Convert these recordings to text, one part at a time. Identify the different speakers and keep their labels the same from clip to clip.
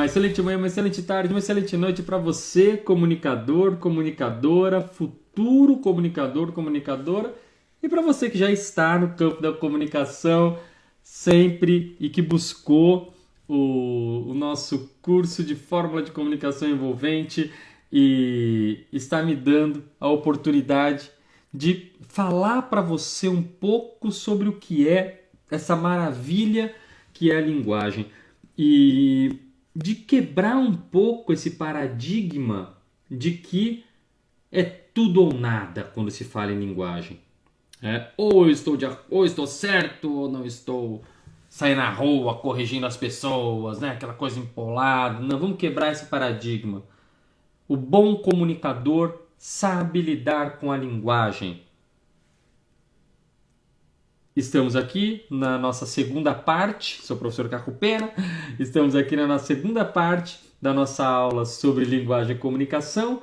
Speaker 1: Uma excelente manhã, uma excelente tarde, uma excelente noite para você, comunicador, comunicadora, futuro comunicador, comunicadora, e para você que já está no campo da comunicação sempre e que buscou o nosso curso de Fórmula de Comunicação Envolvente e está me dando a oportunidade de falar para você um pouco sobre o que é essa maravilha que é a linguagem e de quebrar um pouco esse paradigma de que é tudo ou nada quando se fala em linguagem. Ou eu estou certo ou não estou saindo na rua corrigindo as pessoas, né? Aquela coisa empolada. Não, vamos quebrar esse paradigma. O bom comunicador sabe lidar com a linguagem. Estamos aqui na nossa segunda parte, sou o professor Caco Pena, estamos aqui na nossa segunda parte da nossa aula sobre linguagem e comunicação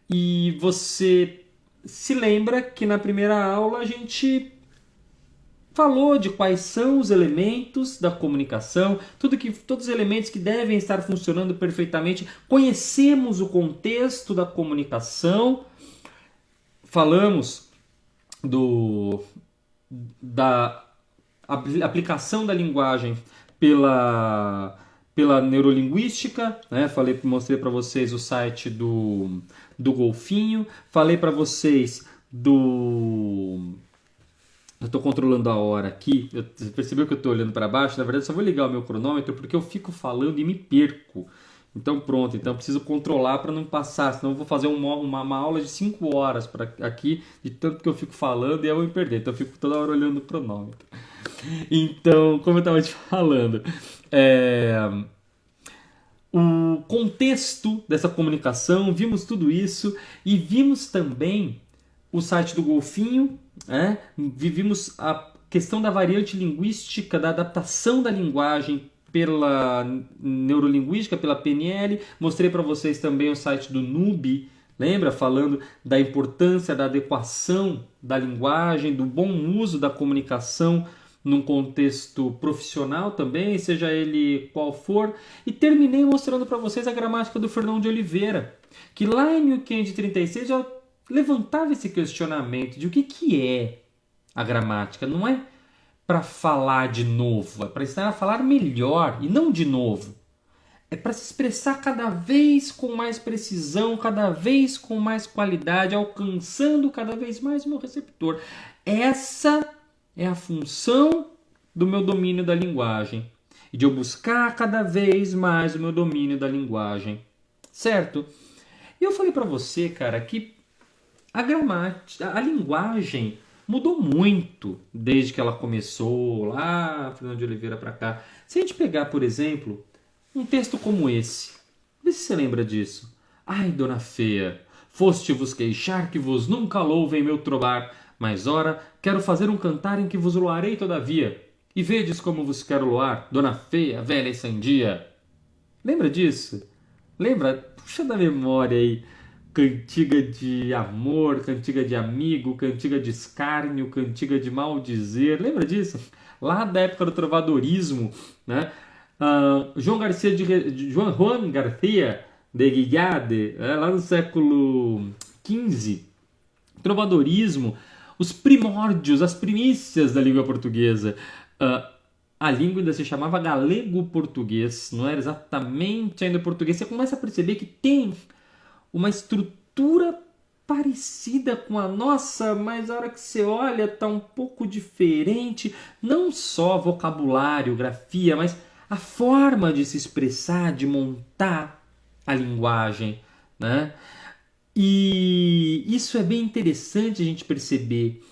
Speaker 1: e você se lembra que na primeira aula a gente falou de quais são os elementos da comunicação, todos os elementos que devem estar funcionando perfeitamente, conhecemos o contexto da comunicação, falamos da aplicação da linguagem pela neurolinguística, né? Mostrei para vocês o site do Golfinho, falei para vocês eu estou controlando a hora aqui, você percebeu que eu estou olhando para baixo? Na verdade, só vou ligar o meu cronômetro porque eu fico falando e me perco. Então pronto, então eu preciso controlar para não passar, senão eu vou fazer uma aula de 5 horas aqui, de tanto que eu fico falando e eu vou me perder. Então eu fico toda hora olhando o cronômetro. Então, como eu estava te falando, o contexto dessa comunicação, vimos tudo isso e vimos também o site do Golfinho, vimos a questão da variante linguística, da adaptação da linguagem pela neurolinguística, pela PNL. Mostrei para vocês também o site do Nubi, lembra? Falando da importância da adequação da linguagem, do bom uso da comunicação num contexto profissional também, seja ele qual for. E terminei mostrando para vocês a gramática do Fernão de Oliveira, que lá em 1536 já levantava esse questionamento de o que é a gramática. Não é para falar de novo, é para ensinar a falar melhor e não de novo. É para se expressar cada vez com mais precisão, cada vez com mais qualidade, alcançando cada vez mais o meu receptor. Essa é a função do meu domínio da linguagem e de eu buscar cada vez mais o meu domínio da linguagem, certo? E eu falei para você, cara, que a gramática, a linguagem mudou muito desde que ela começou lá, Fernando de Oliveira para cá. Se a gente pegar, por exemplo, um texto como esse, vê se você lembra disso. Ai, dona feia, foste vos queixar que vos nunca louvem meu trobar, mas ora, quero fazer um cantar em que vos loarei todavia. E vedes como vos quero loar, dona feia, velha e sandia. Lembra disso? Lembra? Puxa da memória aí. Cantiga de amor, cantiga de amigo, cantiga de escárnio, cantiga de maldizer. Lembra disso? Lá da época do trovadorismo, né? Juan Garcia de Guillade, lá no século XV. Trovadorismo, os primórdios, as primícias da língua portuguesa. A língua ainda se chamava galego-português, não era exatamente ainda português. Você começa a perceber que tem uma estrutura parecida com a nossa, mas a hora que você olha está um pouco diferente. Não só vocabulário, grafia, mas a forma de se expressar, de montar a linguagem, né? E isso é bem interessante a gente perceber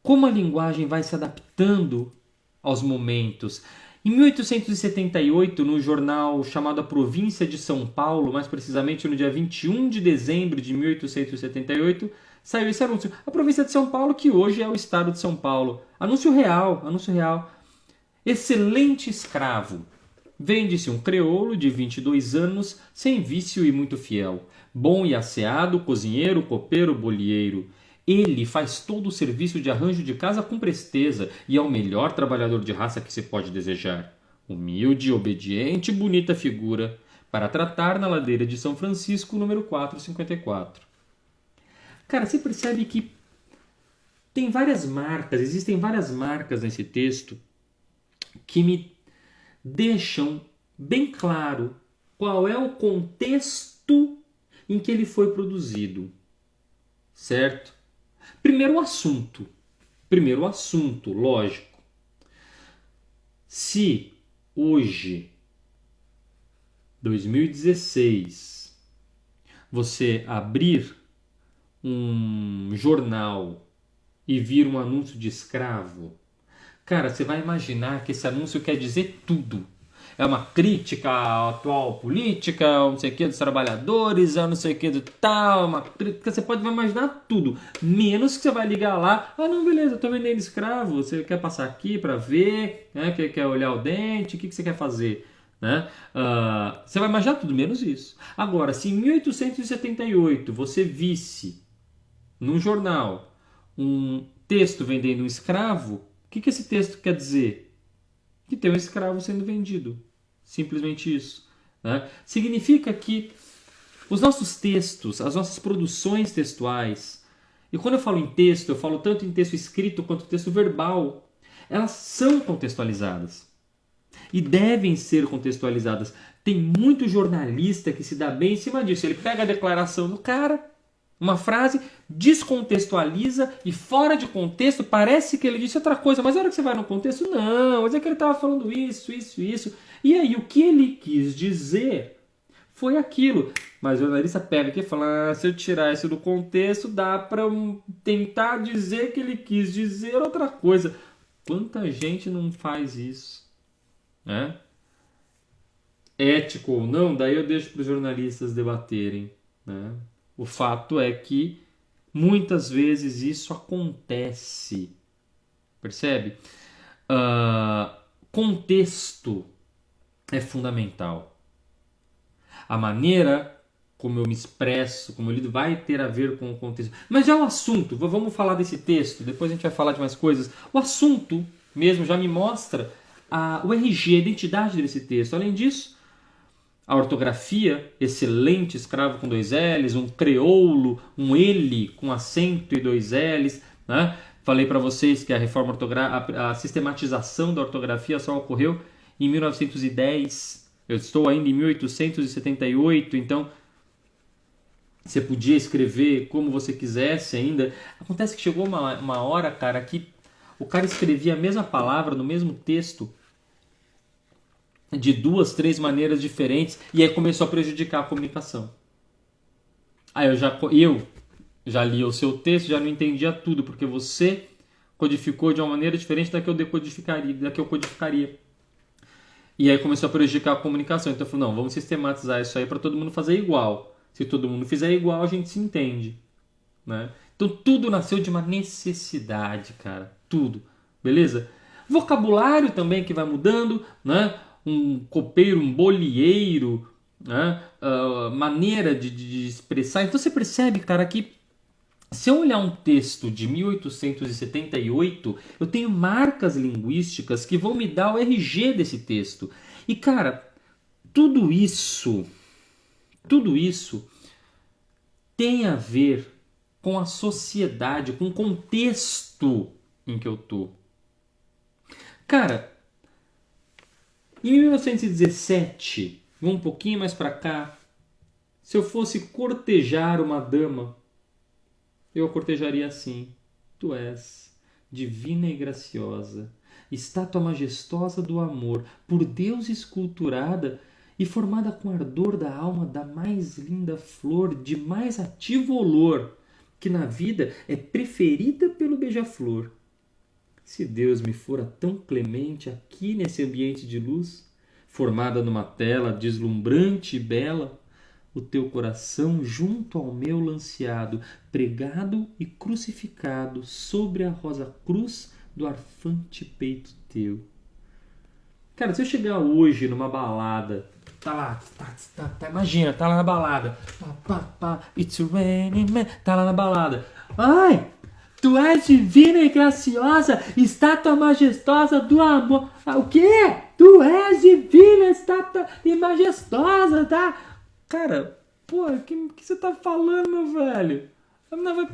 Speaker 1: como a linguagem vai se adaptando aos momentos. Em 1878, no jornal chamado A Província de São Paulo, mais precisamente no dia 21 de dezembro de 1878, saiu esse anúncio. A Província de São Paulo, que hoje é o estado de São Paulo. Anúncio real, anúncio real. Excelente escravo. Vende-se um crioulo de 22 anos, sem vício e muito fiel. Bom e asseado, cozinheiro, copeiro, bolieiro. Ele faz todo o serviço de arranjo de casa com presteza e é o melhor trabalhador de raça que se pode desejar. Humilde, obediente e bonita figura para tratar na ladeira de São Francisco, número 454. Cara, você percebe que tem várias marcas, existem várias marcas nesse texto que me deixam bem claro qual é o contexto em que ele foi produzido, certo? Primeiro assunto, lógico. Se hoje, 2016, você abrir um jornal e vir um anúncio de escravo, cara, você vai imaginar que esse anúncio quer dizer tudo. É uma crítica à atual política, ao não sei o que dos trabalhadores, ao não sei o que do tal, uma crítica, você pode imaginar tudo, menos que você vai ligar lá, não, beleza, eu tô vendendo escravo, você quer passar aqui para ver, né, quer olhar o dente, o que você quer fazer? Né? Você vai imaginar tudo, menos isso. Agora, se em 1878 você visse num jornal um texto vendendo um escravo, o que esse texto quer dizer? Que tem um escravo sendo vendido. Simplesmente isso. Né? Significa que os nossos textos, as nossas produções textuais, e quando eu falo em texto, eu falo tanto em texto escrito quanto texto verbal, elas são contextualizadas. E devem ser contextualizadas. Tem muito jornalista que se dá bem em cima disso. Ele pega a declaração do cara, uma frase, descontextualiza e fora de contexto parece que ele disse outra coisa, mas na hora que você vai no contexto, não, mas é que ele estava falando isso. E aí o que ele quis dizer foi aquilo. Mas o jornalista pega aqui e fala, se eu tirar isso do contexto, dá para tentar dizer que ele quis dizer outra coisa. Quanta gente não faz isso? Né? Ético ou não, daí eu deixo para os jornalistas debaterem. Né? O fato é que muitas vezes isso acontece. Percebe? Contexto é fundamental. A maneira como eu me expresso, como eu lido, vai ter a ver com o contexto. Mas já o assunto, vamos falar desse texto, depois a gente vai falar de mais coisas. O assunto mesmo já me mostra o RG, a identidade desse texto. Além disso, a ortografia, excelente, escravo com 2 L's, um creoulo, um ele com acento e 2 L's. Né? Falei para vocês que a reforma ortográfica, a sistematização da ortografia só ocorreu em 1910. Eu estou ainda em 1878, então você podia escrever como você quisesse ainda. Acontece que chegou uma hora, cara, que o cara escrevia a mesma palavra no mesmo texto de 2, 3 maneiras diferentes e aí começou a prejudicar a comunicação. Aí eu já li o seu texto, já não entendia tudo, porque você codificou de uma maneira diferente da que eu codificaria. E aí começou a prejudicar a comunicação. Então eu falei, não, vamos sistematizar isso aí para todo mundo fazer igual. Se todo mundo fizer igual, a gente se entende. Né? Então tudo nasceu de uma necessidade, cara. Tudo. Beleza? Vocabulário também que vai mudando, né? Um copeiro, um bolieiro, né? Maneira de expressar. Então você percebe, cara, que se eu olhar um texto de 1878, eu tenho marcas linguísticas que vão me dar o RG desse texto. E, cara, tudo isso tem a ver com a sociedade, com o contexto em que eu tô. Cara, em 1917, vou um pouquinho mais para cá, se eu fosse cortejar uma dama, eu a cortejaria assim: tu és divina e graciosa, estátua majestosa do amor, por Deus esculturada e formada com ardor da alma da mais linda flor, de mais ativo olor, que na vida é preferida pelo beija-flor. Se Deus me fora tão clemente aqui nesse ambiente de luz, formada numa tela deslumbrante e bela, o teu coração junto ao meu lanceado, pregado e crucificado sobre a rosa cruz do arfante peito teu. Cara, se eu chegar hoje numa balada, tá lá, imagina, tá lá na balada, it's raining man, tá lá na balada, ai, Tu és divina e graciosa, estátua majestosa do amor. O quê? Tu és divina, estátua e majestosa, tá? Cara, pô, o que você tá falando, meu velho?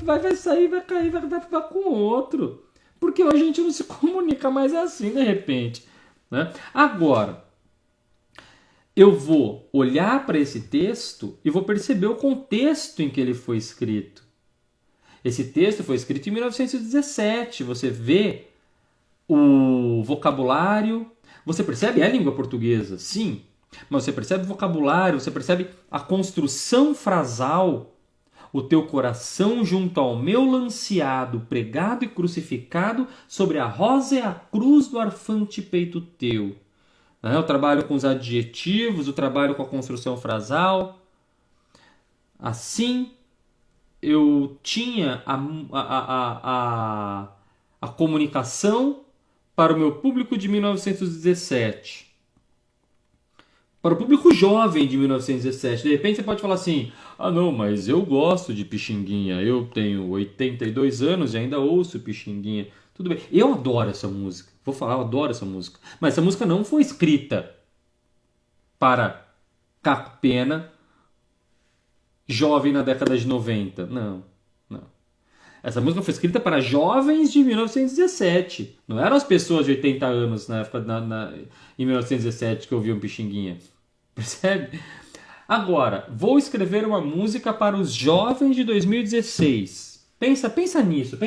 Speaker 1: Vai sair, vai cair, vai com outro. Porque hoje a gente não se comunica mais assim, de repente. Né? Agora, eu vou olhar para esse texto e vou perceber o contexto em que ele foi escrito. Esse texto foi escrito em 1917. Você vê o vocabulário. Você percebe? É a língua portuguesa, sim. Mas você percebe o vocabulário, você percebe a construção frasal. O teu coração junto ao meu lanceado, pregado e crucificado, sobre a rosa e a cruz do arfante peito teu. Eu trabalho com os adjetivos, eu trabalho com a construção frasal. Assim, eu tinha a comunicação para o meu público de 1917. Para o público jovem de 1917. De repente você pode falar assim, não, mas eu gosto de Pixinguinha. Eu tenho 82 anos e ainda ouço Pixinguinha. Tudo bem. Eu adoro essa música. Vou falar, eu adoro essa música. Mas essa música não foi escrita para Caco Pena, jovem na década de 90. Não. Essa música foi escrita para jovens de 1917. Não eram as pessoas de 80 anos na época em 1917 que ouviam Pixinguinha. Percebe? Agora, vou escrever uma música para os jovens de 2016. Pensa nisso.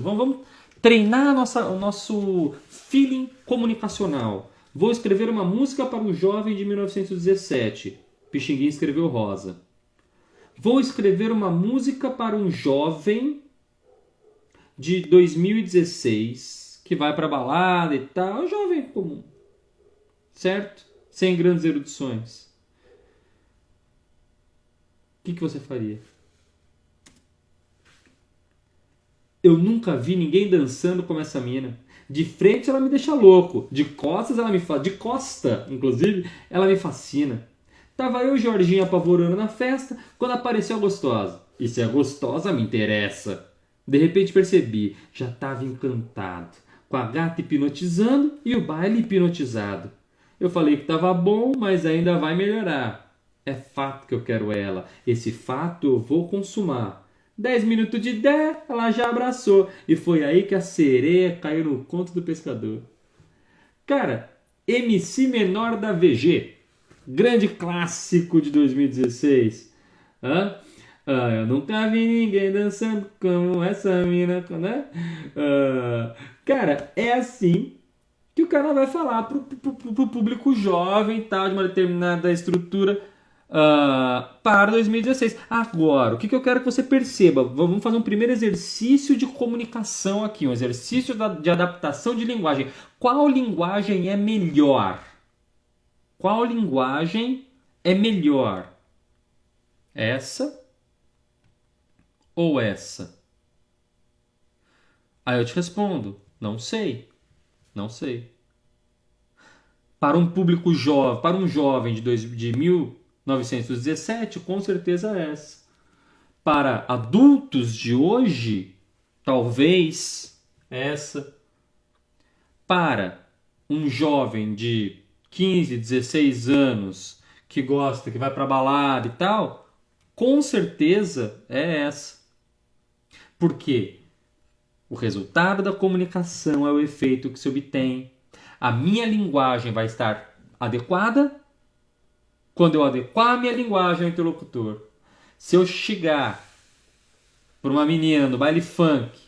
Speaker 1: Vamos treinar o nosso feeling comunicacional. Vou escrever uma música para um jovem de 1917. Pixinguinha escreveu Rosa. Vou escrever uma música para um jovem de 2016 que vai pra balada e tal. Um jovem comum. Certo? Sem grandes erudições. O que você faria? Eu nunca vi ninguém dançando como essa mina. De frente ela me deixa louco. De costas ela me de costa, inclusive, ela me fascina. Tava eu e Jorginho apavorando na festa quando apareceu a gostosa. E se a gostosa me interessa. De repente percebi, já tava encantado. Com a gata hipnotizando e o baile hipnotizado. Eu falei que tava bom, mas ainda vai melhorar. É fato que eu quero ela. Esse fato eu vou consumar. 10 minutos de ideia, ela já abraçou. E foi aí que a sereia caiu no conto do pescador. Cara, MC Menor da VG. Grande clássico de 2016. Eu nunca vi ninguém dançando como essa mina, né? Cara, é assim que o cara vai falar pro público jovem, tal, de uma determinada estrutura para 2016. Agora, o que eu quero que você perceba? Vamos fazer um primeiro exercício de comunicação aqui, um exercício de adaptação de linguagem. Qual linguagem é melhor? Qual linguagem é melhor? Essa ou essa? Aí eu te respondo, não sei. Para um público jovem, para um jovem de 1917, com certeza essa. Para adultos de hoje, talvez essa. Para um jovem de 15, 16 anos que gosta, que vai para balada e tal, com certeza é essa. Por quê? O resultado da comunicação é o efeito que se obtém. A minha linguagem vai estar adequada quando eu adequar a minha linguagem ao interlocutor. Se eu chegar para uma menina no baile funk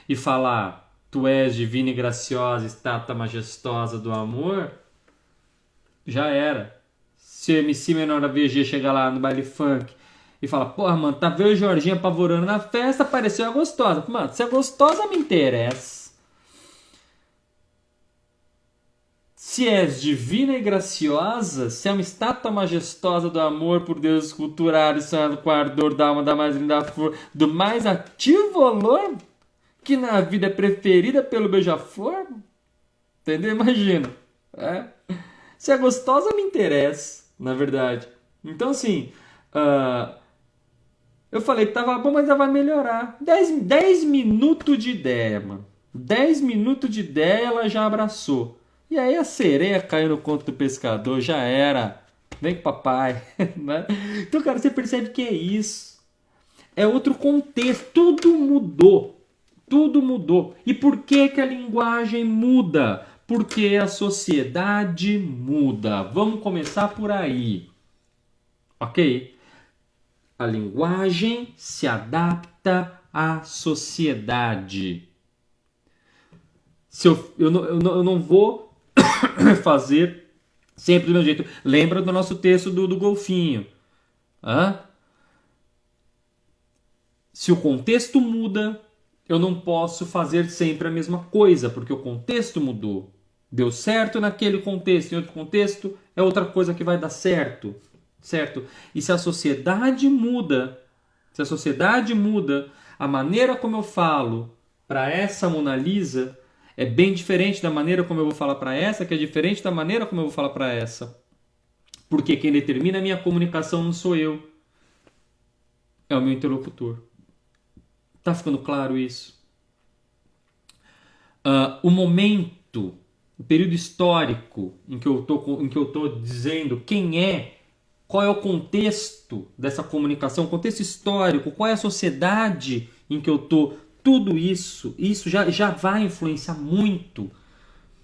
Speaker 1: e falar: tu és divina e graciosa, estátua majestosa do amor, já era. Se o MC Menor da VG chegar lá no baile funk e fala: porra, mano, tá vendo o Jorginho apavorando na festa, apareceu a gostosa. Mano, se a gostosa me interessa. Se és divina e graciosa, se é uma estátua majestosa do amor por Deus esculturado e sonhado com a ardor da alma da mais linda flor, do mais ativo olor, que na vida é preferida pelo beija-flor. Entendeu? Imagina. Se é gostosa, me interessa, na verdade. Então, assim, Eu falei que tava bom, mas ainda vai melhorar. 10 minutos de ideia, mano. 10 minutos de ideia, ela já abraçou. E aí a sereia caiu no conto do pescador, já era. Vem com papai. Né? Então, cara, você percebe que é isso. É outro contexto. Tudo mudou. Tudo mudou. E por que que a linguagem muda? Porque a sociedade muda. Vamos começar por aí. Ok? A linguagem se adapta à sociedade. Se eu não vou fazer sempre do meu jeito. Lembra do nosso texto do golfinho. Hã? Se o contexto muda, eu não posso fazer sempre a mesma coisa, porque o contexto mudou. Deu certo naquele contexto, em outro contexto é outra coisa que vai dar certo. Certo? E se a sociedade muda, a maneira como eu falo para essa Mona Lisa é bem diferente da maneira como eu vou falar para essa, que é diferente da maneira como eu vou falar para essa. Porque quem determina a minha comunicação não sou eu, é o meu interlocutor. Tá ficando claro isso? O momento, o período histórico em que eu tô dizendo qual é o contexto dessa comunicação, o contexto histórico, qual é a sociedade em que eu tô, tudo isso já vai influenciar muito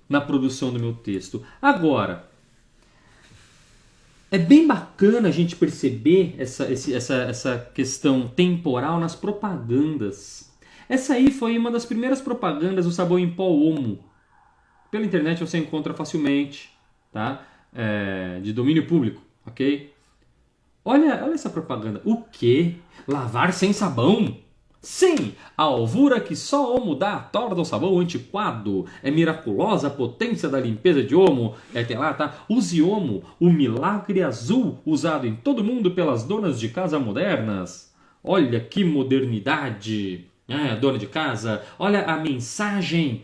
Speaker 1: na produção do meu texto. Agora, é bem bacana a gente perceber essa questão temporal nas propagandas. Essa aí foi uma das primeiras propagandas do sabão em pó Omo. Pela internet você encontra facilmente, tá? De domínio público, ok? Olha essa propaganda. O quê? Lavar sem sabão? Sim! A alvura que só Omo dá torna o sabão antiquado. É miraculosa a potência da limpeza de Omo. Tem lá, tá? Use Omo, o milagre azul usado em todo mundo pelas donas de casa modernas. Olha que modernidade! Dona de casa, olha a mensagem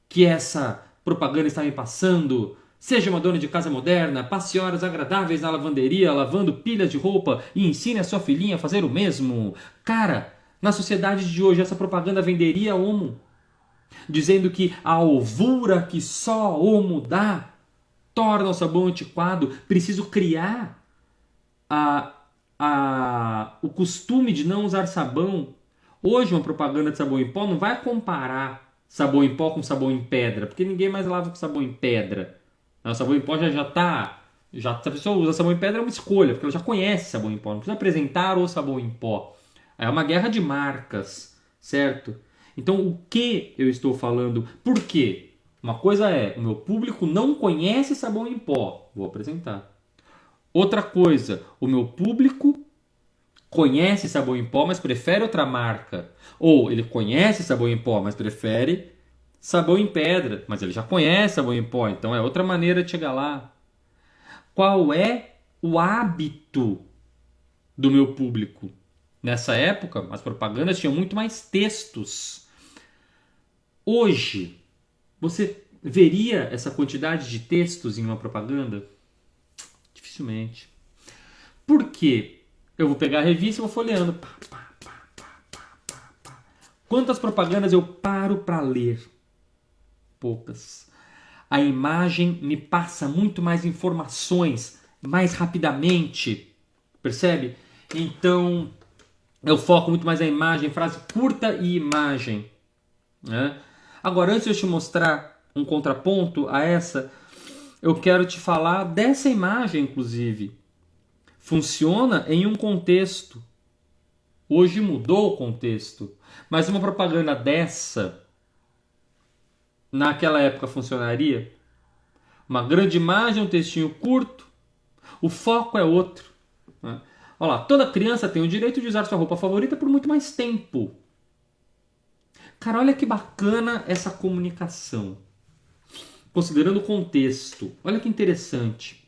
Speaker 1: que essa propaganda está me passando. Seja uma dona de casa moderna, passe horas agradáveis na lavanderia, lavando pilhas de roupa e ensine a sua filhinha a fazer o mesmo. Cara, na sociedade de hoje essa propaganda venderia Omo, dizendo que a alvura que só Omo dá torna o sabão antiquado. Preciso criar o costume de não usar sabão. Hoje uma propaganda de sabão em pó não vai comparar sabão em pó com sabão em pedra, porque ninguém mais lava com sabão em pedra. O sabão em pó já tá. Se a pessoa usa sabão em pedra é uma escolha, porque ela já conhece sabão em pó, não precisa apresentar o sabão em pó. É uma guerra de marcas, certo? Então o que eu estou falando? Por quê? Uma coisa é, o meu público não conhece sabão em pó, vou apresentar. Outra coisa, o meu público conhece sabão em pó, mas prefere outra marca. Ou ele conhece sabão em pó, mas prefere sabão em pedra. Mas ele já conhece sabão em pó, então é outra maneira de chegar lá. Qual é o hábito do meu público? Nessa época, as propagandas tinham muito mais textos. Hoje, você veria essa quantidade de textos em uma propaganda? Dificilmente. Por quê? Eu vou pegar a revista e vou folheando. Quantas propagandas eu paro para ler? Poucas. A imagem me passa muito mais informações, mais rapidamente. Percebe? Então, eu foco muito mais na imagem, frase curta e imagem. Né? Agora, antes de eu te mostrar um contraponto a essa, eu quero te falar dessa imagem, inclusive. Funciona em um contexto. Hoje mudou o contexto. Mas uma propaganda dessa, naquela época funcionaria? Uma grande imagem, um textinho curto. O foco é outro. Né? Olha lá, toda criança tem o direito de usar sua roupa favorita por muito mais tempo. Cara, olha que bacana essa comunicação. Considerando o contexto. Olha que interessante.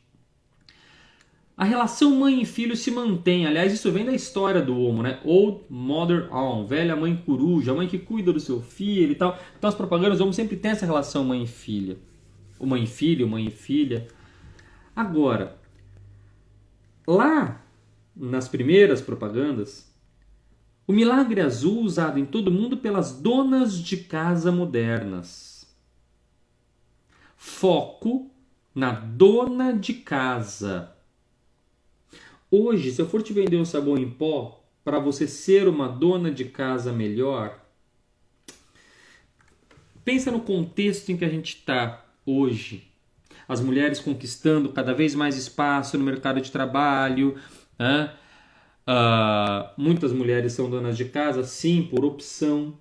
Speaker 1: A relação mãe e filho se mantém. Aliás, isso vem da história do Homo, né? Old Mother Owl, velha mãe coruja, a mãe que cuida do seu filho e tal. Então as propagandas do Homo sempre tem essa relação mãe e filha. O mãe e filho, mãe e filha. Agora, lá nas primeiras propagandas, O milagre azul usado em todo mundo pelas donas de casa modernas. Foco na dona de casa. Hoje, se eu for te vender um sabão em pó para você ser uma dona de casa melhor, pensa no contexto em que a gente está hoje. As mulheres conquistando cada vez mais espaço no mercado de trabalho. Né? Muitas mulheres são donas de casa, sim, por opção.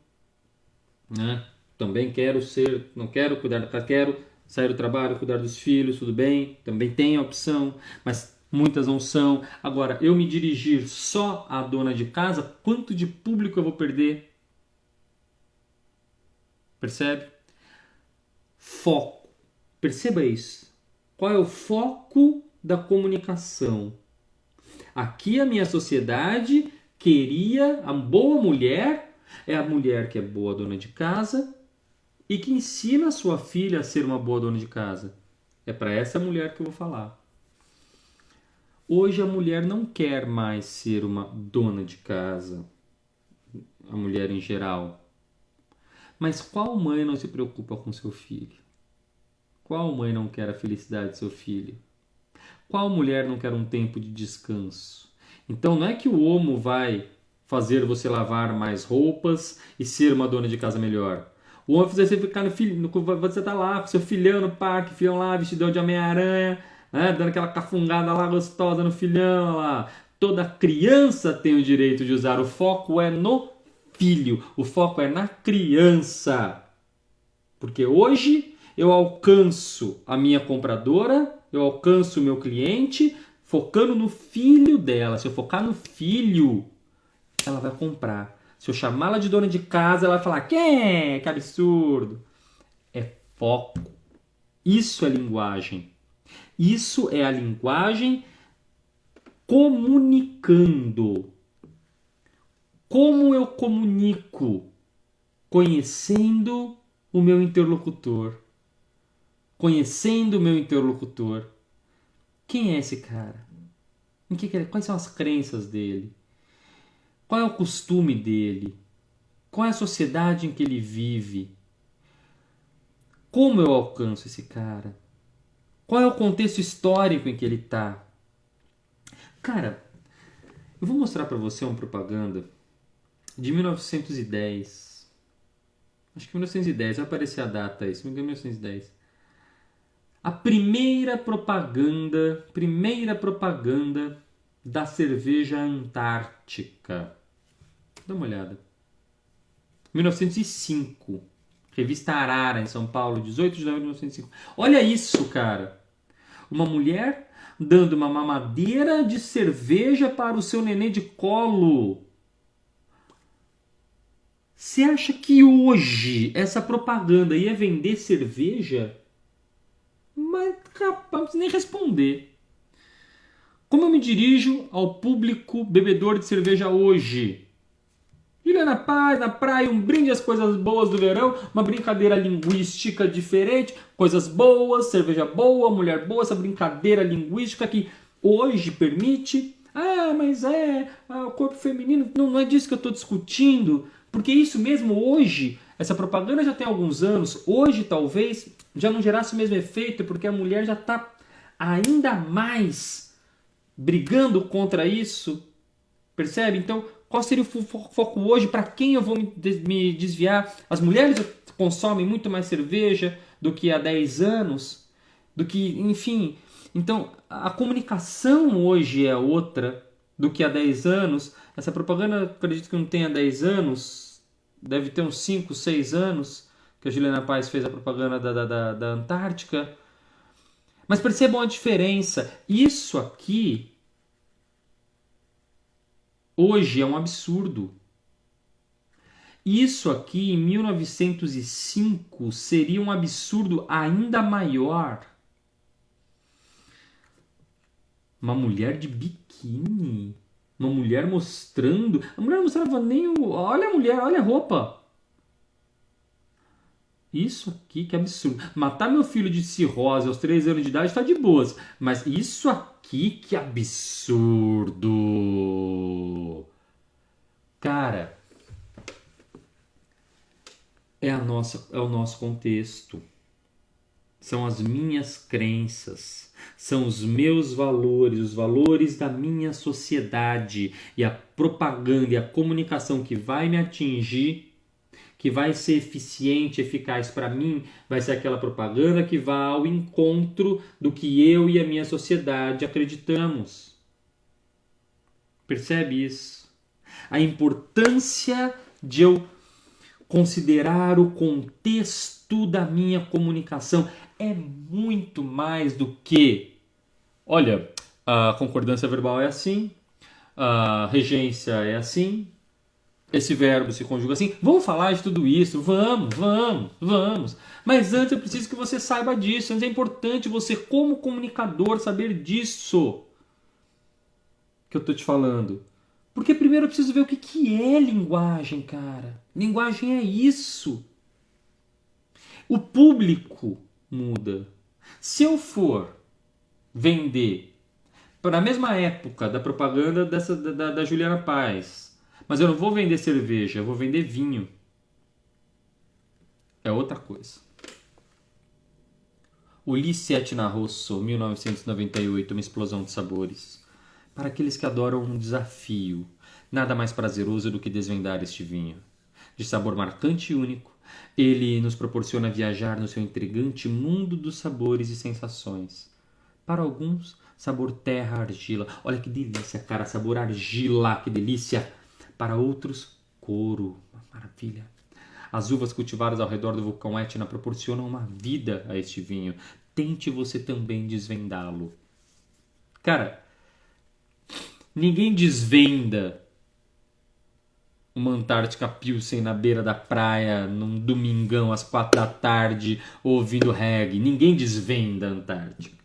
Speaker 1: Né? Também quero ser, não quero cuidar da casa, quero sair do trabalho, cuidar dos filhos, tudo bem. Também tem a opção, mas muitas não são. Agora, eu me dirigir só à dona de casa, quanto de público eu vou perder? Percebe? Foco. Perceba isso. Qual é o foco da comunicação? Aqui a minha sociedade queria a boa mulher, é a mulher que é boa dona de casa e que ensina a sua filha a ser uma boa dona de casa. É para essa mulher que eu vou falar. Hoje a mulher não quer mais ser uma dona de casa, a mulher em geral. Mas qual mãe não se preocupa com seu filho? Qual mãe não quer a felicidade de seu filho? Qual mulher não quer um tempo de descanso? Então não é que o homo vai fazer você lavar mais roupas e ser uma dona de casa melhor. O homem vai fazer você ficar você tá lá com seu filhão no parque, filhão lá, vestidão de Homem-Aranha, né, dando aquela cafungada lá gostosa no filhão lá. Toda criança tem o direito de usar. O foco é no filho, o foco é na criança. Porque hoje eu alcanço a minha compradora, eu alcanço o meu cliente focando no filho dela. Se eu focar no filho, ela vai comprar. Se eu chamá-la de dona de casa, ela vai falar: que absurdo. É foco. Isso é linguagem. Isso é a linguagem comunicando. Como eu comunico? Conhecendo o meu interlocutor. Conhecendo o meu interlocutor. Quem é esse cara? Quais são as crenças dele? Qual é o costume dele? Qual é a sociedade em que ele vive? Como eu alcanço esse cara? Qual é o contexto histórico em que ele está? Cara, eu vou mostrar para você uma propaganda de 1910. Acho que 1910, vai aparecer a data aí, se não me engano, 1910. A primeira propaganda da cerveja Antártica. Dá uma olhada. 1905. Revista Arara, em São Paulo, 18 de novembro de 1905. Olha isso, cara. Uma mulher dando uma mamadeira de cerveja para o seu nenê de colo. Você acha que hoje essa propaganda ia vender cerveja? Mas, rapaz, não precisa nem responder. Como eu me dirijo ao público bebedor de cerveja hoje? Juliana Paz, na praia, um brinde às coisas boas do verão, uma brincadeira linguística diferente, coisas boas, cerveja boa, mulher boa, essa brincadeira linguística que hoje permite. Mas o corpo feminino, não é disso que eu estou discutindo, porque isso mesmo hoje, essa propaganda já tem alguns anos, hoje talvez já não gerasse o mesmo efeito, porque a mulher já está ainda mais brigando contra isso, percebe? Então, qual seria o foco hoje? Para quem eu vou me desviar? As mulheres consomem muito mais cerveja do que há 10 anos, enfim. Então, a comunicação hoje é outra do que há 10 anos. Essa propaganda, acredito que não tenha 10 anos, deve ter uns 5, 6 anos que a Juliana Paz fez a propaganda da Antártica. Mas percebam a diferença. Isso aqui hoje é um absurdo. Isso aqui em 1905 seria um absurdo ainda maior. Uma mulher de biquíni. Uma mulher mostrando. A mulher não mostrava nem o. Olha a mulher, olha a roupa. Isso aqui, que absurdo. Matar meu filho de cirrose aos 3 anos de idade tá de boas. Mas isso aqui, que absurdo. Cara, é o nosso contexto. São as minhas crenças, são os meus valores, os valores da minha sociedade, e a propaganda e a comunicação que vai me atingir, que vai ser eficiente, eficaz para mim, vai ser aquela propaganda que vai ao encontro do que eu e a minha sociedade acreditamos. Percebe isso? A importância de eu considerar o contexto da minha comunicação é muito mais do que, olha, a concordância verbal é assim, a regência é assim, esse verbo se conjuga assim. Vamos falar de tudo isso, vamos. Mas antes eu preciso que você saiba disso. Antes é importante você, como comunicador, saber disso que eu tô te falando. Porque primeiro eu preciso ver o que é linguagem, cara. Linguagem é isso. O público muda. Se eu for vender para a mesma época da propaganda da Juliana Paz, mas eu não vou vender cerveja, eu vou vender vinho, é outra coisa. Ulisse Etna Rosso, 1998, Uma Explosão de Sabores. Para aqueles que adoram um desafio, nada mais prazeroso do que desvendar este vinho. De sabor marcante e único, ele nos proporciona viajar no seu intrigante mundo dos sabores e sensações. Para alguns, sabor terra-argila. Olha que delícia, cara, sabor argila, que delícia. Para outros, couro. Uma maravilha. As uvas cultivadas ao redor do vulcão Etna proporcionam uma vida a este vinho. Tente você também desvendá-lo. Cara, ninguém desvenda uma Antártica Pilsen na beira da praia num domingão às 4 da tarde ouvindo reggae. Ninguém desvenda a Antártica.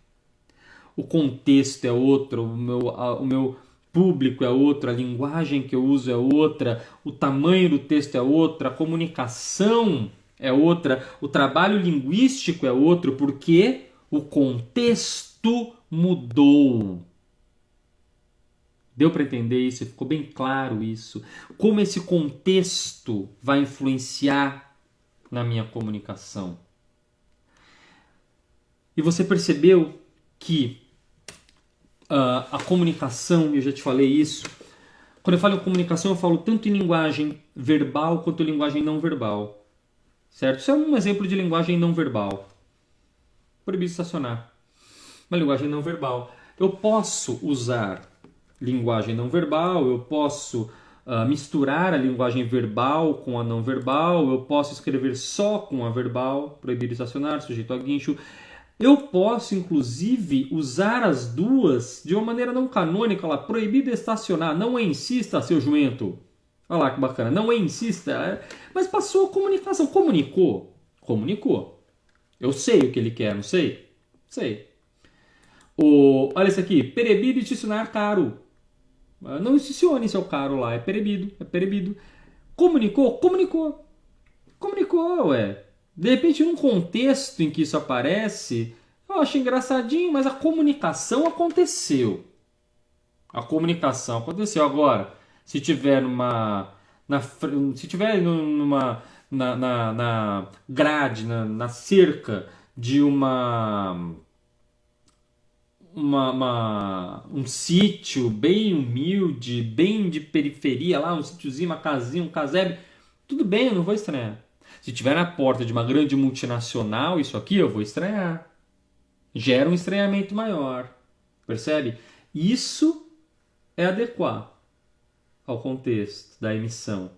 Speaker 1: O contexto é outro, o meu público é outro, a linguagem que eu uso é outra, o tamanho do texto é outra, a comunicação é outra, o trabalho linguístico é outro, porque o contexto mudou. Deu para entender isso? Ficou bem claro isso? Como esse contexto vai influenciar na minha comunicação? E você percebeu que a comunicação, eu já te falei isso, quando eu falo em comunicação eu falo tanto em linguagem verbal quanto em linguagem não verbal. Certo? Isso é um exemplo de linguagem não verbal. Proibido estacionar. Uma linguagem não verbal. Eu posso usar linguagem não verbal, eu posso misturar a linguagem verbal com a não verbal, eu posso escrever só com a verbal, proibido estacionar, sujeito a guincho. Eu posso, inclusive, usar as duas de uma maneira não canônica, lá, proibido estacionar, não insista, seu jumento. Olha lá que bacana, não insista. Mas passou a comunicação, comunicou. Eu sei o que ele quer, não sei? Sei. Olha isso aqui, proibido estacionar caro. Não estacione seu carro lá, é proibido. Comunicou, ué. De repente, num contexto em que isso aparece, eu acho engraçadinho, mas a comunicação aconteceu. Agora, se tiver numa grade, na cerca de um sítio bem humilde, bem de periferia, lá um sítiozinho, uma casinha, um casebre, tudo bem, eu não vou estranhar. Se tiver na porta de uma grande multinacional, isso aqui eu vou estranhar. Gera um estranhamento maior. Percebe? Isso é adequar ao contexto da emissão.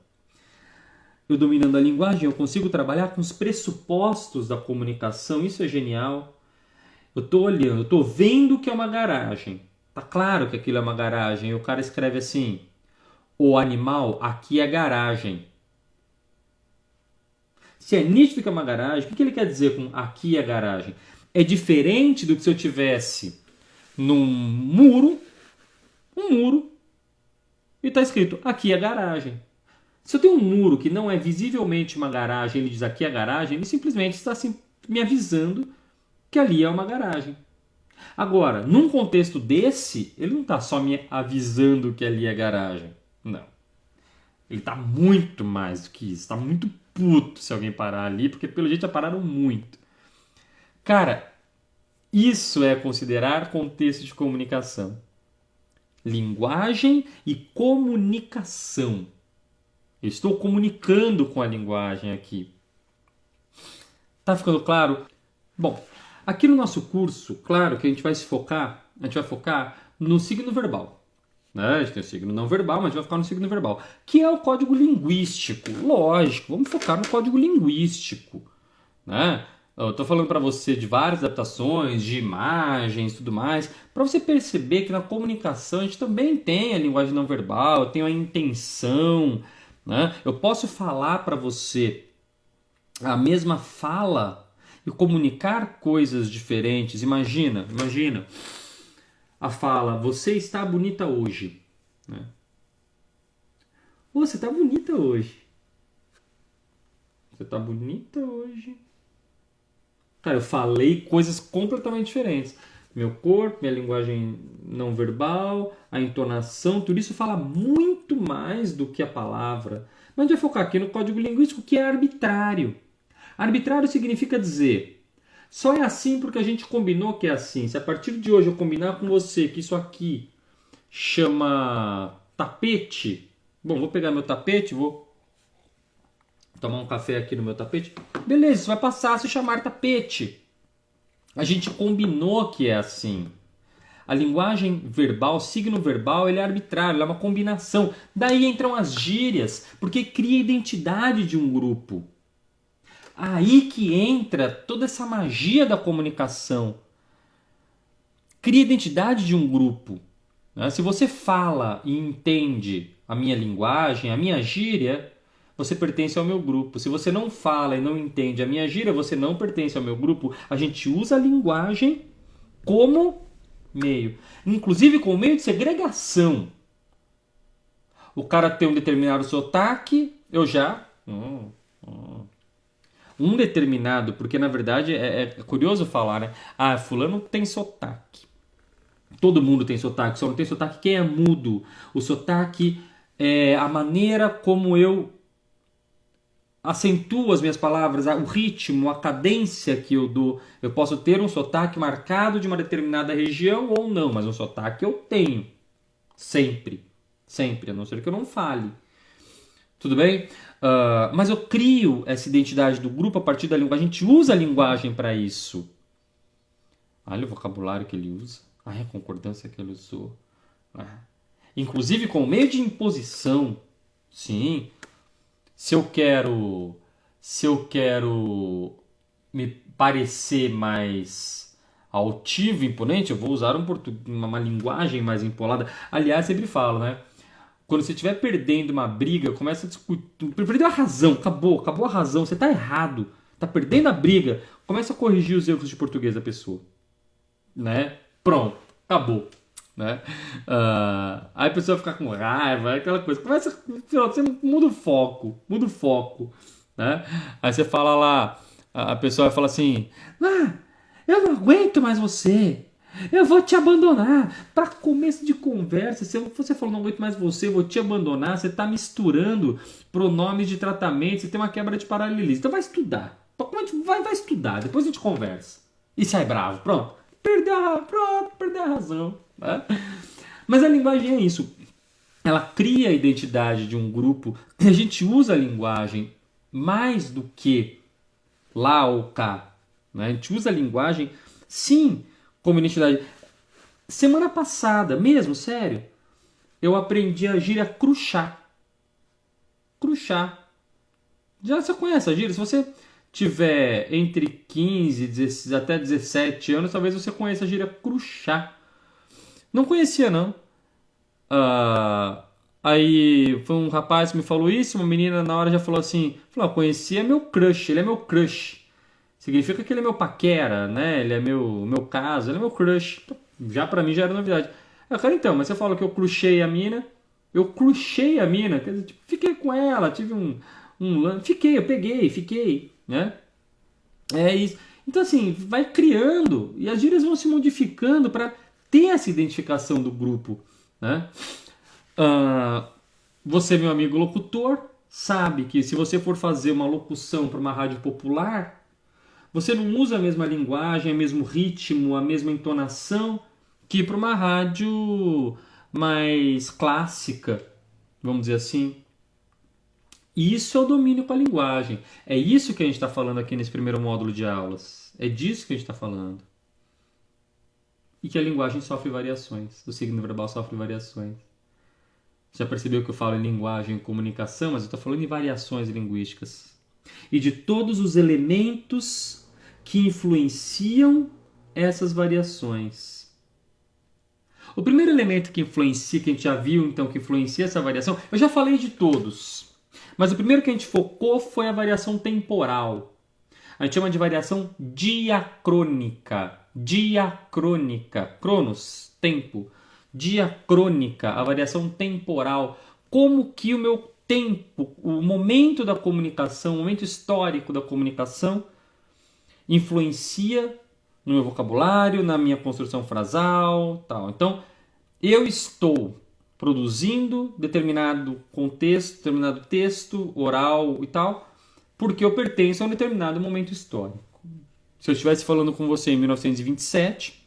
Speaker 1: Eu dominando a linguagem, eu consigo trabalhar com os pressupostos da comunicação. Isso é genial. Eu estou olhando, eu estou vendo que é uma garagem. Tá claro que aquilo é uma garagem. E o cara escreve assim: o animal aqui é garagem. Se é nítido que é uma garagem, o que ele quer dizer com aqui é garagem? É diferente do que se eu tivesse num muro, e está escrito aqui é garagem. Se eu tenho um muro que não é visivelmente uma garagem, ele diz aqui é garagem, ele simplesmente está assim, me avisando que ali é uma garagem. Agora, num contexto desse, ele não está só me avisando que ali é garagem. Não. Ele está muito mais do que isso, está muito puto se alguém parar ali, porque pelo jeito já pararam muito. Cara, isso é considerar contexto de comunicação. Linguagem e comunicação. Eu estou comunicando com a linguagem aqui. Tá ficando claro? Bom, aqui no nosso curso, claro que a gente vai focar no signo verbal. Né? A gente tem o signo não verbal, mas a gente vai focar no signo verbal, que é o código linguístico. Lógico, vamos focar no código linguístico. Né? Eu estou falando para você de várias adaptações, de imagens e tudo mais, para você perceber que na comunicação a gente também tem a linguagem não verbal, eu tenho a intenção. Né? Eu posso falar para você a mesma fala e comunicar coisas diferentes. Imagina a fala, você está bonita hoje. Né? Você está bonita hoje. Você está bonita hoje. Cara, eu falei coisas completamente diferentes. Meu corpo, minha linguagem não verbal, a entonação, tudo isso fala muito mais do que a palavra. Mas a gente vai focar aqui no código linguístico, que é arbitrário. Arbitrário significa dizer, só é assim porque a gente combinou que é assim. Se a partir de hoje eu combinar com você que isso aqui chama tapete, bom, vou pegar meu tapete, vou tomar um café aqui no meu tapete, beleza, isso vai passar a se chamar tapete. A gente combinou que é assim. A linguagem verbal, signo verbal, ele é arbitrário, ele é uma combinação. Daí entram as gírias, porque cria a identidade de um grupo. Aí que entra toda essa magia da comunicação. Cria a identidade de um grupo. Né? Se você fala e entende a minha linguagem, a minha gíria, você pertence ao meu grupo. Se você não fala e não entende a minha gíria, você não pertence ao meu grupo. A gente usa a linguagem como meio. Inclusive como meio de segregação. O cara tem um determinado sotaque, eu já... Um determinado, porque na verdade é curioso falar, né? Ah, fulano tem sotaque. Todo mundo tem sotaque, só não tem sotaque quem é mudo. O sotaque é a maneira como eu acentuo as minhas palavras, o ritmo, a cadência que eu dou. Eu posso ter um sotaque marcado de uma determinada região ou não, mas um sotaque eu tenho. Sempre. Sempre, a não ser que eu não fale. Tudo bem? Mas eu crio essa identidade do grupo a partir da linguagem. A gente usa a linguagem para isso. Olha o vocabulário que ele usa. A concordância que ele usou. Inclusive com meio de imposição. Sim. Se eu quero me parecer mais altivo e imponente, eu vou usar uma linguagem mais empolada. Aliás, sempre falo, né? Quando você estiver perdendo uma briga, começa a discutir. Perdeu a razão, acabou a razão, você está errado, está perdendo a briga, começa a corrigir os erros de português da pessoa. Né? Pronto, acabou. Né? Aí a pessoa fica com raiva, aquela coisa. Você muda o foco. Né? Aí você fala lá, a pessoa vai falar assim: eu não aguento mais você. Eu vou te abandonar. Para começo de conversa, se você falou não aguento mais você, eu vou te abandonar, você está misturando pronomes de tratamento, você tem uma quebra de paralelismo. Então vai estudar. Vai estudar, depois a gente conversa. E sai bravo. Pronto. Perdeu a razão. Né? Mas a linguagem é isso. Ela cria a identidade de um grupo. A gente usa a linguagem mais do que lá ou cá. Né? A gente usa a linguagem, sim, como identidade. Semana passada, mesmo, sério, eu aprendi a gíria cruchá. Cruchá. Já você conhece a gíria? Se você tiver entre 15 até 17 anos, talvez você conheça a gíria cruchá. Não conhecia, não. Aí foi um rapaz que me falou isso, uma menina na hora já falou assim, conhecia meu crush, ele é meu crush. Significa que ele é meu paquera, né? Ele é meu caso, ele é meu crush. Já pra mim já era novidade. Então, mas você fala que eu crushei a mina. Eu crushei a mina, quer dizer, tipo, fiquei com ela, tive um fiquei, eu peguei, fiquei, né? É isso. Então assim, vai criando e as gírias vão se modificando para ter essa identificação do grupo, né? Você, meu amigo locutor, sabe que se você for fazer uma locução para uma rádio popular, você não usa a mesma linguagem, o mesmo ritmo, a mesma entonação que para uma rádio mais clássica, vamos dizer assim. Isso é o domínio com a linguagem. É isso que a gente está falando aqui nesse primeiro módulo de aulas. É disso que a gente está falando. E que a linguagem sofre variações. O signo verbal sofre variações. Já percebeu que eu falo em linguagem e comunicação, mas eu estou falando em variações linguísticas. E de todos os elementos que influenciam essas variações. O primeiro elemento que influencia, que a gente já viu então, que influencia essa variação, eu já falei de todos. Mas o primeiro que a gente focou foi a variação temporal. A gente chama de variação diacrônica. Diacrônica. Cronos, tempo. Diacrônica, a variação temporal. Como que o meu tempo, o momento da comunicação, o momento histórico da comunicação influencia no meu vocabulário, na minha construção frasal, tal. Então, eu estou produzindo determinado contexto, determinado texto, oral e tal, porque eu pertenço a um determinado momento histórico. Se eu estivesse falando com você em 1927,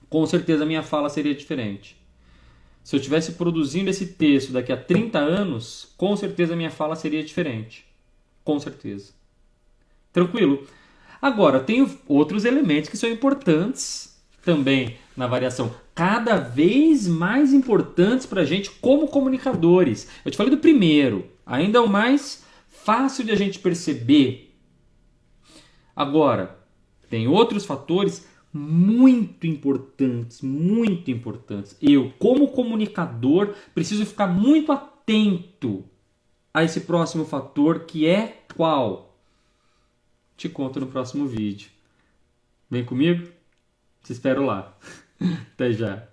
Speaker 1: com certeza a minha fala seria diferente. Se eu estivesse produzindo esse texto daqui a 30 anos, com certeza a minha fala seria diferente. Com certeza. Tranquilo? Agora, tem outros elementos que são importantes também na variação. Cada vez mais importantes para a gente como comunicadores. Eu te falei do primeiro. Ainda é o mais fácil de a gente perceber. Agora, tem outros fatores muito importantes, muito importantes. Eu, como comunicador, preciso ficar muito atento a esse próximo fator, que é qual? Te conto no próximo vídeo. Vem comigo? Te espero lá. Até já.